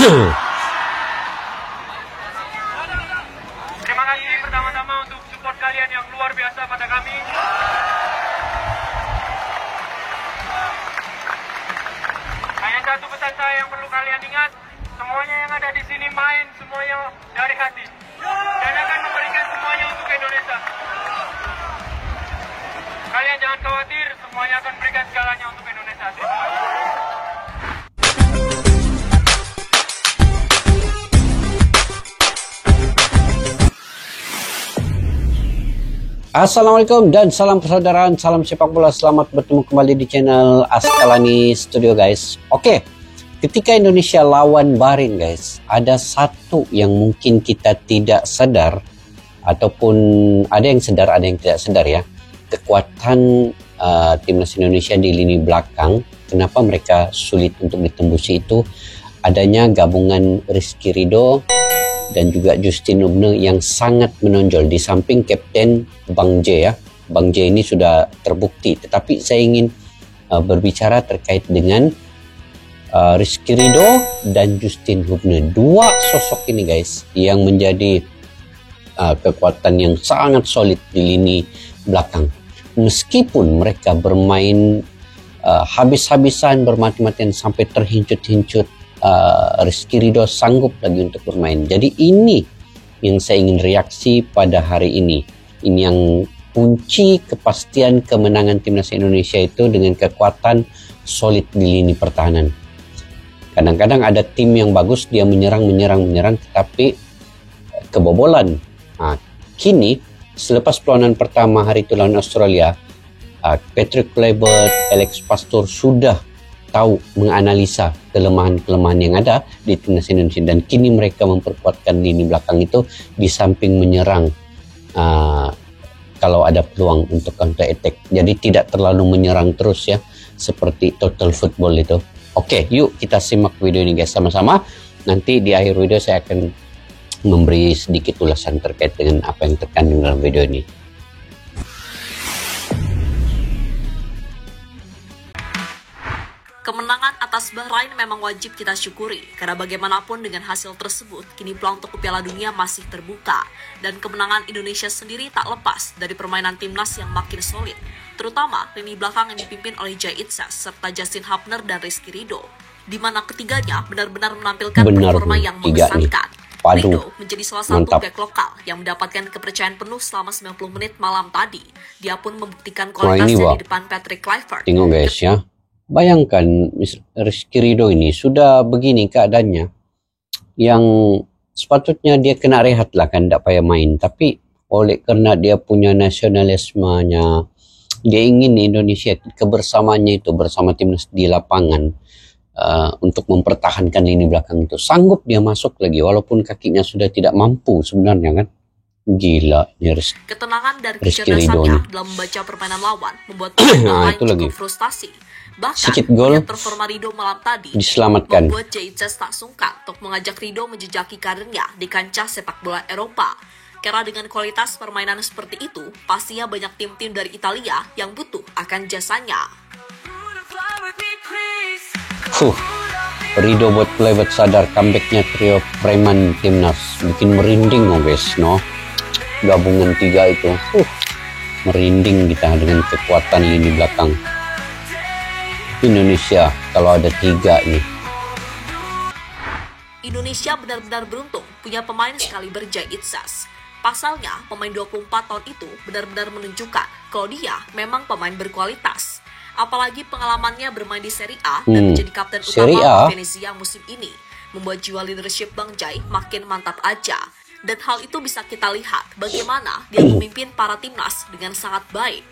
Terima kasih pertama-tama untuk support kalian yang luar biasa pada kami. Hanya satu pesan saya yang perlu kalian ingat, semuanya yang ada di sini main semuanya dari hati dan akan memberikan semuanya untuk Indonesia. Kalian jangan khawatir, semuanya akan berikan segalanya untuk Indonesia. Assalamualaikum dan salam persaudaraan, salam sepak bola. Selamat bertemu kembali di channel Askalani Studio, guys. Oke, ketika Indonesia lawan Bahrain, guys, ada satu yang mungkin kita tidak sadar, ataupun ada yang sadar, ada yang tidak sadar ya. Kekuatan timnas Indonesia di lini belakang, kenapa mereka sulit untuk ditembusi itu adanya gabungan Rizky Ridho dan juga Justin Hubner yang sangat menonjol di samping Kapten Bang J ya. Bang J ini sudah terbukti, tetapi saya ingin berbicara terkait dengan Rizky Ridho dan Justin Hubner. Dua sosok ini, guys, yang menjadi kekuatan yang sangat solid di lini belakang. Meskipun mereka bermain habis-habisan, bermati-matian sampai terhincut-hincut, Rizky Ridho sanggup lagi untuk bermain. Jadi ini yang saya ingin reaksi pada hari ini. Ini yang kunci kepastian kemenangan timnas Indonesia itu dengan kekuatan solid di lini pertahanan. Kadang-kadang ada tim yang bagus, dia menyerang, tetapi kebobolan. Nah, kini selepas perlawanan pertama hari itu lawan Australia, Patrick Kluivert, Alex Pastoor sudah tahu menganalisa kelemahan-kelemahan yang ada di timnas Indonesia, dan kini mereka memperkuatkan lini belakang itu di samping menyerang kalau ada peluang untuk counter attack. Jadi tidak terlalu menyerang terus ya, seperti total football itu. Oke, yuk kita simak video ini, guys, sama-sama. Nanti di akhir video saya akan memberi sedikit ulasan terkait dengan apa yang terkandung dalam video ini. Kemenangan atas Bahrain memang wajib kita syukuri, karena bagaimanapun dengan hasil tersebut, kini peluang untuk Piala Dunia masih terbuka. Dan kemenangan Indonesia sendiri tak lepas dari permainan timnas yang makin solid, terutama lini belakang yang dipimpin oleh Jai Itzas serta Justin Hubner dan Rizky Ridho, di mana ketiganya benar-benar menampilkan performa yang mengesankan. Ridho menjadi salah satu bek lokal yang mendapatkan kepercayaan penuh selama 90 menit malam tadi. Dia pun membuktikan kualitasnya di depan Patrick Kluivert. Tengok, guys, ya. Bayangkan Rizky Ridho ini sudah begini keadaannya, yang sepatutnya dia kena rehat lah kan, tidak payah main. Tapi oleh karena dia punya nasionalismenya, dia ingin Indonesia kebersamaannya itu bersama timnas di lapangan, untuk mempertahankan lini belakang itu. Sanggup dia masuk lagi walaupun kakinya sudah tidak mampu sebenarnya kan. Gila ya, ketenangan dan kecerdasannya dalam membaca permainan lawan membuat pemain lain cukup frustasi. Bahkan sedikit gol performa Ridho malam tadi diselamatkan, membuat Jai Itzas tak sungkan untuk mengajak Ridho menjejaki karirnya di kancah sepak bola Eropa. Karena dengan kualitas permainan seperti itu, pastinya banyak tim-tim dari Italia yang butuh akan jasanya. Ridho buat Kluivert sadar comebacknya trio preman timnas, bikin merinding, oh guys, no? Gabungan tiga itu, merinding kita dengan kekuatan lini belakang Indonesia kalau ada tiga nih. Indonesia benar-benar beruntung punya pemain sekaliber Jai Itzas. Pasalnya, pemain 24 tahun itu benar-benar menunjukkan kalau dia memang pemain berkualitas. Apalagi pengalamannya bermain di Serie A dan menjadi kapten utama Venezia musim ini, membuat jiwa leadership Bang Jai makin mantap aja. Dan hal itu bisa kita lihat bagaimana dia memimpin para timnas dengan sangat baik.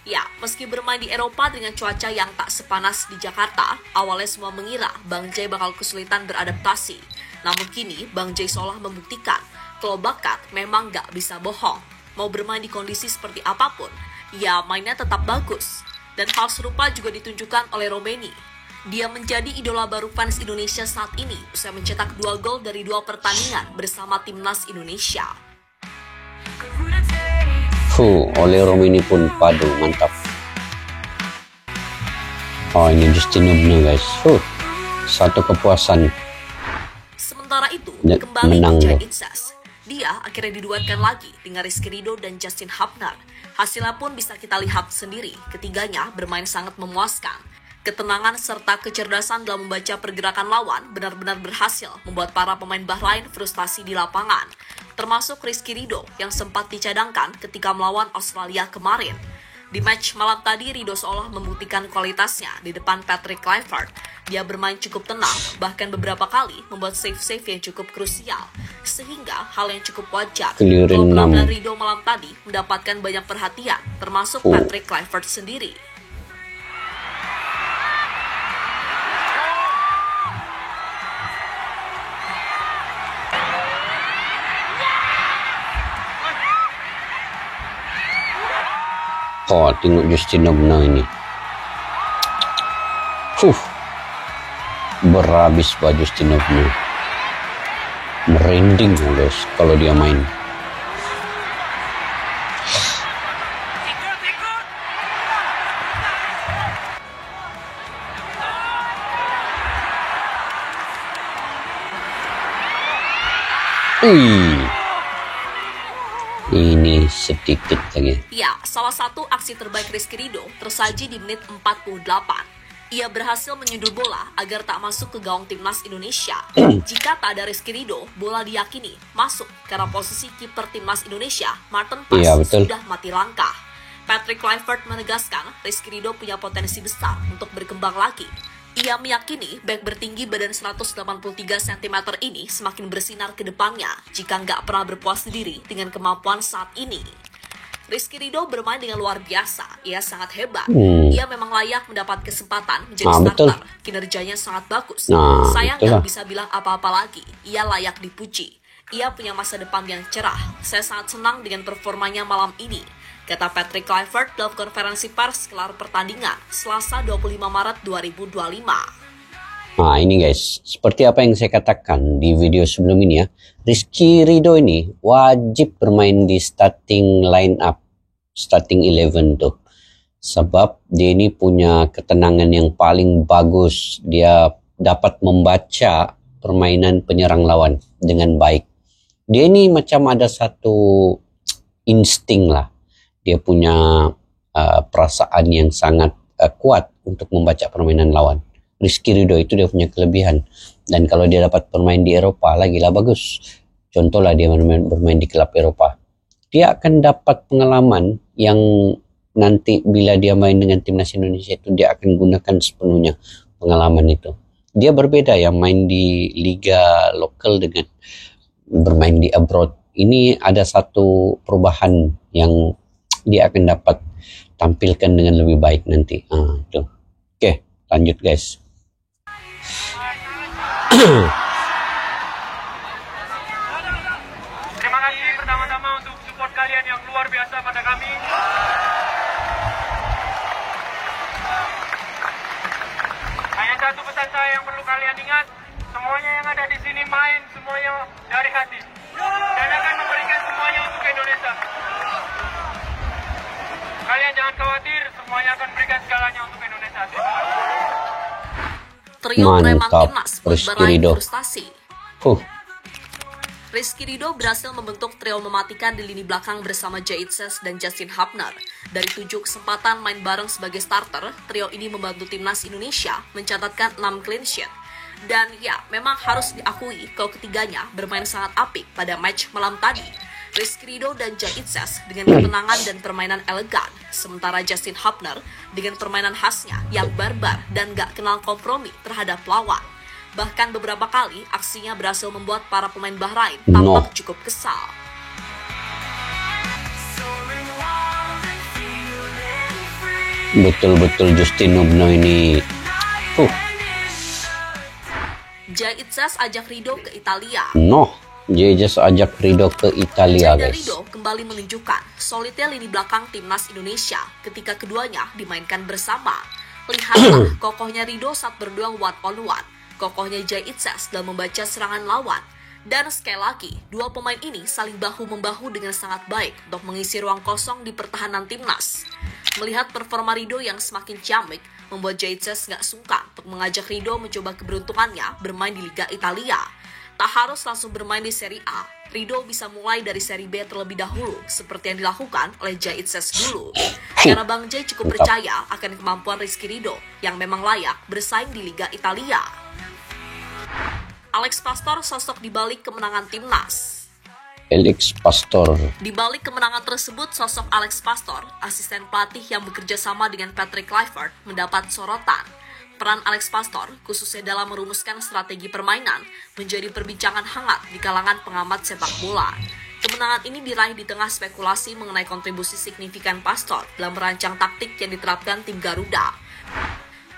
Ya, meski bermain di Eropa dengan cuaca yang tak sepanas di Jakarta, awalnya semua mengira Bang Jai bakal kesulitan beradaptasi. Namun kini, Bang Jai seolah membuktikan kalau bakat memang gak bisa bohong. Mau bermain di kondisi seperti apapun, ya mainnya tetap bagus. Dan hal serupa juga ditunjukkan oleh Romeni. Dia menjadi idola baru fans Indonesia saat ini, usai mencetak 2 gol dari 2 pertandingan bersama timnas Indonesia. Oleh Romeni pun padu, mantap. Oh, ini Justin Hubner, guys. Satu kepuasan. Sementara itu, Dan kembali menang ke Jai loh. Itzas. Dia akhirnya diduetkan lagi dengan Rizky Ridho dan Justin Hubner. Hasilnya pun bisa kita lihat sendiri, ketiganya bermain sangat memuaskan. Ketenangan serta kecerdasan dalam membaca pergerakan lawan benar-benar berhasil membuat para pemain Bahrain frustasi di lapangan, termasuk Rizky Ridho yang sempat dicadangkan ketika melawan Australia kemarin. Di match malam tadi, Ridho seolah membuktikan kualitasnya di depan Patrick Kluivert. Dia bermain cukup tenang, bahkan beberapa kali membuat save-save yang cukup krusial, sehingga hal yang cukup wajar Kelirin kalau penampilan 6. Ridho malam tadi mendapatkan banyak perhatian, termasuk Patrick Kluivert sendiri. Oh, tengok Justin Hubner ini. Berhabis buat Justin Hubner. Merinding guys kalau dia main. Ini sedikit lagi. Ya, salah satu aksi terbaik Rizky Ridho tersaji di menit 48. Ia berhasil menyundul bola agar tak masuk ke gawang timnas Indonesia. Jika tak ada Rizky Ridho, bola diyakini masuk karena posisi kiper timnas Indonesia, Martin Paes, Iya, betul. sudah mati langkah. Patrick Kluivert menegaskan Rizky Ridho punya potensi besar untuk berkembang lagi. Ia meyakini bek bertinggi badan 183 cm ini semakin bersinar ke depannya jika nggak pernah berpuas diri dengan kemampuan saat ini. Rizky Ridho bermain dengan luar biasa, ia sangat hebat. Ia memang layak mendapat kesempatan menjadi betul. starter, kinerjanya sangat bagus. Nah, Saya itulah. nggak bisa bilang apa-apa lagi, ia layak dipuji. Ia punya masa depan yang cerah, saya sangat senang dengan performanya malam ini, kata Patrick Kluivert dalam konferensi pers kelar pertandingan Selasa 25 Maret 2025. Nah ini guys, seperti apa yang saya katakan di video sebelum ini ya, Rizky Ridho ini wajib bermain di starting line up, starting 11 tuh. Sebab dia ini punya ketenangan yang paling bagus, dia dapat membaca permainan penyerang lawan dengan baik. Dia ini macam ada satu insting lah, dia punya perasaan yang sangat kuat untuk membaca permainan lawan. Rizky Ridho itu dia punya kelebihan, dan kalau dia dapat bermain di Eropa lagi lah bagus. Contohlah dia bermain di klub Eropa, dia akan dapat pengalaman yang nanti bila dia main dengan timnas Indonesia itu dia akan gunakan sepenuhnya pengalaman itu. Dia berbeda yang main di liga lokal dengan bermain di abroad. Ini ada satu perubahan yang dia akan dapat tampilkan dengan lebih baik nanti. Itu. Oke, lanjut guys. Terima kasih pertama-tama untuk support kalian yang luar biasa pada kami. Hanya satu pesan saya yang perlu kalian ingat, semuanya yang ada di sini main semuanya dari hati. Dan akan memberikan semuanya untuk Indonesia. Kalian jangan khawatir, semuanya akan berikan segalanya untuk Indonesia. Trio preman Mantap, timnas buat Rizky Bahrain Ridho. frustasi. Rizky Ridho berhasil membentuk trio mematikan di lini belakang bersama Jai Itzas dan Justin Hubner. Dari 7 kesempatan main bareng sebagai starter, trio ini membantu timnas Indonesia mencatatkan 6 clean sheet. Dan ya, memang harus diakui kalau ketiganya bermain sangat apik pada match malam tadi. Rizky Ridho dan Jai Itzas dengan ketenangan dan permainan elegan, sementara Justin Hubner dengan permainan khasnya yang barbar dan gak kenal kompromi terhadap lawan. Bahkan beberapa kali aksinya berhasil membuat para pemain Bahrain tampak cukup kesal. Betul-betul Justin Hubner ini. Jai Itzas ajak Ridho ke Italia. Dia just ajak Ridho ke Italia Jai dan guys. Ridho kembali menunjukkan solidnya lini belakang timnas Indonesia ketika keduanya dimainkan bersama. Lihatlah kokohnya Ridho saat berduel one on one, kokohnya Jai Itzas dalam membaca serangan lawan. Dan sekali lagi, dua pemain ini saling bahu-membahu dengan sangat baik untuk mengisi ruang kosong di pertahanan timnas. Melihat performa Ridho yang semakin ciamik, membuat Jai Itzas gak sungkan untuk mengajak Ridho mencoba keberuntungannya bermain di Liga Italia. Tak harus langsung bermain di Serie A, Rido bisa mulai dari Serie B terlebih dahulu, seperti yang dilakukan oleh Jay Itzes dulu. Karena Bang Jay cukup percaya akan kemampuan Rizky Rido yang memang layak bersaing di Liga Italia. Alex Pastor sosok di balik kemenangan timnas. Alex Pastor. Di balik kemenangan tersebut, sosok Alex Pastor, asisten pelatih yang bekerja sama dengan Patrick Kluivert, mendapat sorotan. Peran Alex Pastor, khususnya dalam merumuskan strategi permainan, menjadi perbincangan hangat di kalangan pengamat sepak bola. Kemenangan ini diraih di tengah spekulasi mengenai kontribusi signifikan Pastor dalam merancang taktik yang diterapkan tim Garuda.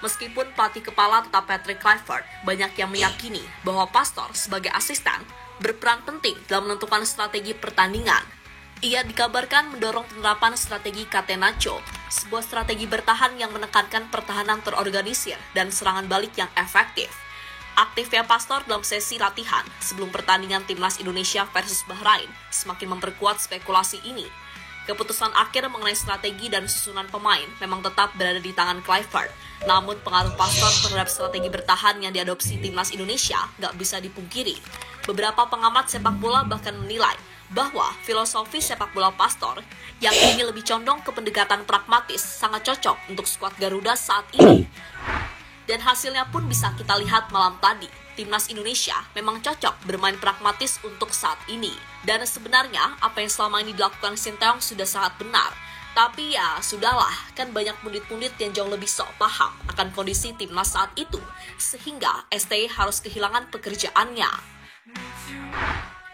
Meskipun pelatih kepala tetap Patrick Kluivert, banyak yang meyakini bahwa Pastor sebagai asisten berperan penting dalam menentukan strategi pertandingan. Ia dikabarkan mendorong penerapan strategi Catenaccio, sebuah strategi bertahan yang menekankan pertahanan terorganisir dan serangan balik yang efektif. Aktifnya Pastor dalam sesi latihan sebelum pertandingan timnas Indonesia versus Bahrain semakin memperkuat spekulasi ini. Keputusan akhir mengenai strategi dan susunan pemain memang tetap berada di tangan Kluivert. Namun pengaruh Pastor terhadap strategi bertahan yang diadopsi timnas Indonesia nggak bisa dipungkiri. Beberapa pengamat sepak bola bahkan menilai bahwa filosofi sepak bola Pastor yang ini lebih condong ke pendekatan pragmatis sangat cocok untuk skuad Garuda saat ini. Dan hasilnya pun bisa kita lihat malam tadi. Timnas Indonesia memang cocok bermain pragmatis untuk saat ini. Dan sebenarnya apa yang selama ini dilakukan Sinteyong sudah sangat benar. Tapi ya sudahlah, kan banyak pundit-pundit yang jauh lebih sok paham akan kondisi timnas saat itu. Sehingga STY harus kehilangan pekerjaannya.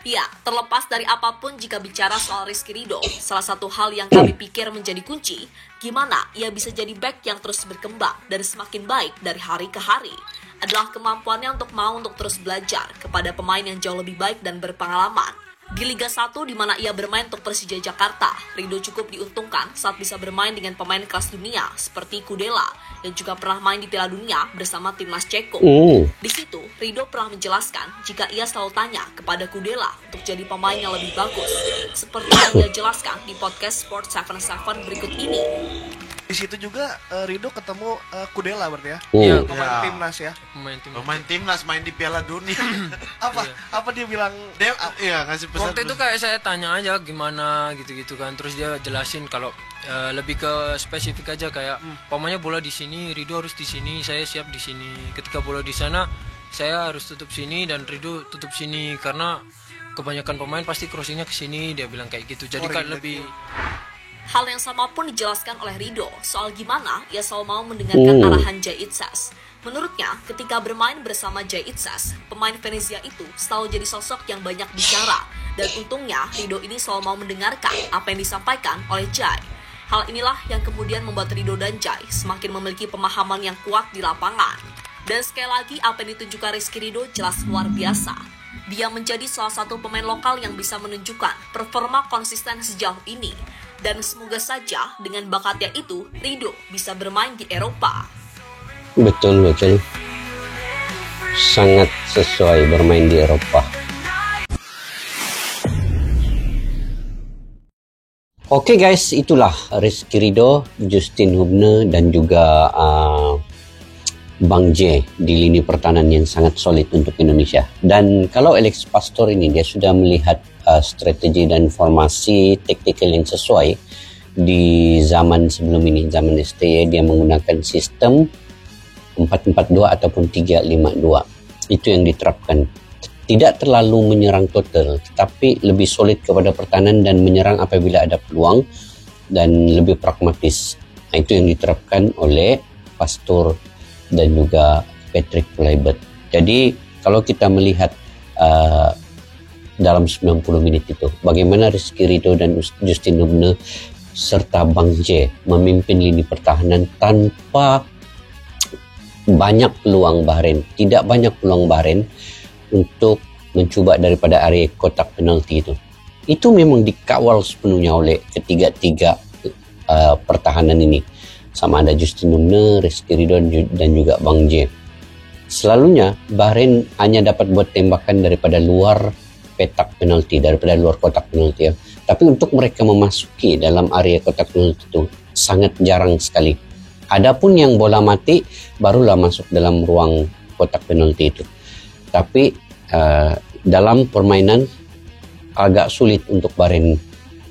Ya, terlepas dari apapun jika bicara soal Rizky Rido, salah satu hal yang kami pikir menjadi kunci, gimana ia bisa jadi back yang terus berkembang dan semakin baik dari hari ke hari, adalah kemampuannya untuk terus belajar kepada pemain yang jauh lebih baik dan berpengalaman. Di Liga 1 di mana ia bermain untuk Persija Jakarta, Rido cukup diuntungkan saat bisa bermain dengan pemain kelas dunia seperti Kudela dan juga pernah main di Piala Dunia bersama timnas Ceko. Di situ, Rido pernah menjelaskan jika ia selalu tanya kepada Kudela untuk jadi pemain yang lebih bagus, seperti yang ia jelaskan di podcast Sport 77 berikut ini. Di situ juga Rido ketemu Kudela berarti ya? Iya, pemain timnas ya. Pemain timnas main di Piala Dunia. Apa dia bilang? Dia ngasih pesan. Waktu itu kayak saya tanya aja gimana gitu-gitu kan. Terus dia jelasin kalau lebih ke spesifik aja kayak pokoknya bola di sini, Rido harus di sini, saya siap di sini. Ketika bola di sana, saya harus tutup sini dan Rido tutup sini karena kebanyakan pemain pasti crossingnya ke sini, dia bilang kayak gitu. Jadi kan lebih Hal yang sama pun dijelaskan oleh Rido soal gimana ia selalu mau mendengarkan arahan Jay Itzes. Menurutnya, ketika bermain bersama Jay Itzes, pemain Venezia itu selalu jadi sosok yang banyak bicara. Dan untungnya, Rido ini selalu mau mendengarkan apa yang disampaikan oleh Jay. Hal inilah yang kemudian membuat Rido dan Jay semakin memiliki pemahaman yang kuat di lapangan. Dan sekali lagi, apa yang ditunjukkan Rizky Rido jelas luar biasa. Dia menjadi salah satu pemain lokal yang bisa menunjukkan performa konsisten sejauh ini. Dan semoga saja dengan bakatnya itu, Rido bisa bermain di Eropa. Betul. Sangat sesuai bermain di Eropa. Oke guys, itulah Rizky Rido, Justin Hubner, dan juga Bang J di lini pertahanan yang sangat solid untuk Indonesia. Dan kalau Alex Pastor ini, dia sudah melihat strategi dan formasi taktikal yang sesuai di zaman sebelum ini, zaman STY. Dia menggunakan sistem 4-4-2 ataupun 3-5-2. Itu yang diterapkan. Tidak terlalu menyerang total, tetapi lebih solid kepada pertahanan dan menyerang apabila ada peluang dan lebih pragmatis. Nah, itu yang diterapkan oleh Pastor dan juga Patrick Kluivert. Jadi kalau kita melihat dalam 90 menit itu, bagaimana Rizky Rido dan Justin Hubner serta Bang J memimpin lini pertahanan tanpa banyak peluang Bahrain, tidak banyak peluang Bahrain untuk mencuba daripada area kotak penalti itu. Itu memang dikawal sepenuhnya oleh ketiga-tiga pertahanan ini. Sama ada Justin Hubner, Rizky Rido dan juga Bang J. Selalunya Bahrain hanya dapat buat tembakan daripada luar petak penalti, daripada luar kotak penalti ya. Tapi untuk mereka memasuki dalam area kotak penalti itu sangat jarang sekali. Adapun yang bola mati barulah masuk dalam ruang kotak penalti itu. Tapi dalam permainan agak sulit untuk Bahrain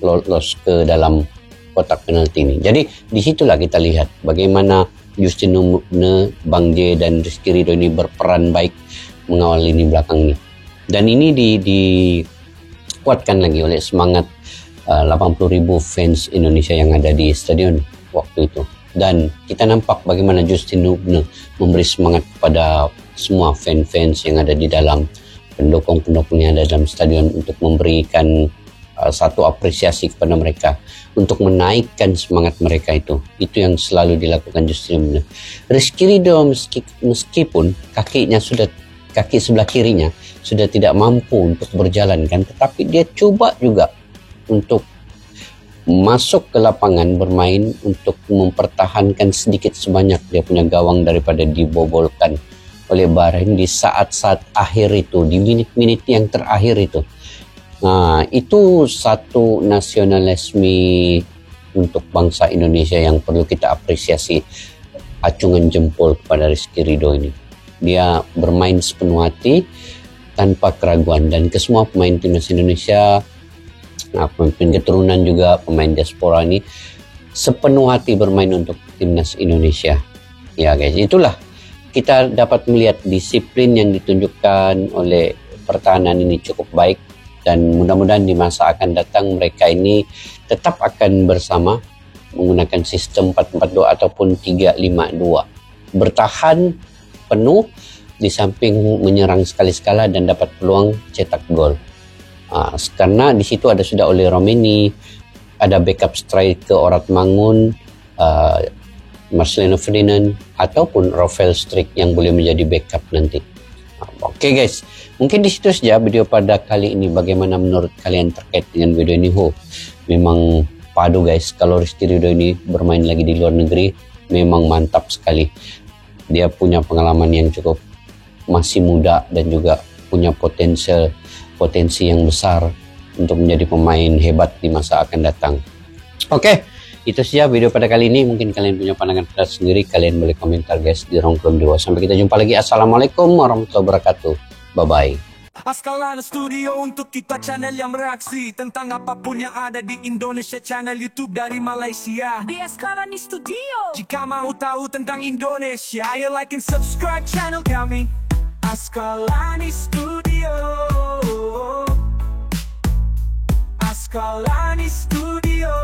lolos ke dalam kotak penalti ini. Jadi disitulah kita lihat bagaimana Justin Nubne, Bang J dan Rizky Ridho ini berperan baik mengawal lini belakang ini. Dan ini dikuatkan lagi oleh semangat 80.000 fans Indonesia yang ada di stadion waktu itu. Dan kita nampak bagaimana Justin Nubne memberi semangat kepada semua fans yang ada di dalam, pendukung-pendukung yang ada dalam stadion, untuk memberikan satu apresiasi kepada mereka, untuk menaikkan semangat mereka itu. Itu yang selalu dilakukan Justin Nubne. Rizky Ridho meskipun kaki sebelah kirinya sudah tidak mampu untuk berjalan kan, tetapi dia coba juga untuk masuk ke lapangan bermain untuk mempertahankan sedikit sebanyak dia punya gawang daripada dibobolkan oleh Bahrain di saat-saat akhir itu, di minit-minit yang terakhir itu. Nah, itu satu nasionalisme untuk bangsa Indonesia yang perlu kita apresiasi, acungan jempol kepada Rizky Ridho ini. Dia bermain sepenuh hati tanpa keraguan, dan ke semua pemain timnas Indonesia, pemain keturunan juga, pemain diaspora ini sepenuh hati bermain untuk timnas Indonesia. Ya guys, itulah kita dapat melihat disiplin yang ditunjukkan oleh pertahanan ini cukup baik, dan mudah-mudahan di masa akan datang mereka ini tetap akan bersama menggunakan sistem 4-4-2 ataupun 3-5-2, bertahan penuh di samping menyerang sekali-sekala dan dapat peluang cetak gol. Karena di situ ada sudah oleh Romeni, ada backup striker Orat Mangun, Marcelino Ferdinand ataupun Rafael Strik yang boleh menjadi backup nanti. Oke guys, mungkin di situ saja video pada kali ini. Bagaimana menurut kalian terkait dengan video ini? Memang padu guys, kalau Rizky Ridho ini bermain lagi di luar negeri memang mantap sekali. Dia punya pengalaman yang cukup, masih muda, dan juga punya potensi yang besar untuk menjadi pemain hebat di masa akan datang. Oke, itu saja video pada kali ini. Mungkin kalian punya pandangan pendapat sendiri, kalian boleh komentar guys di ruang kolom di bawah. Sampai kita jumpa lagi. Assalamualaikum warahmatullahi wabarakatuh. Bye bye. Askalana Studio untuk kita, channel yang bereaksi tentang apapun yang ada di Indonesia, channel YouTube dari Malaysia di Askalani Studio. Jika mau tahu tentang Indonesia, ayo like and subscribe channel kami Askalani Studio. Askalani Studio.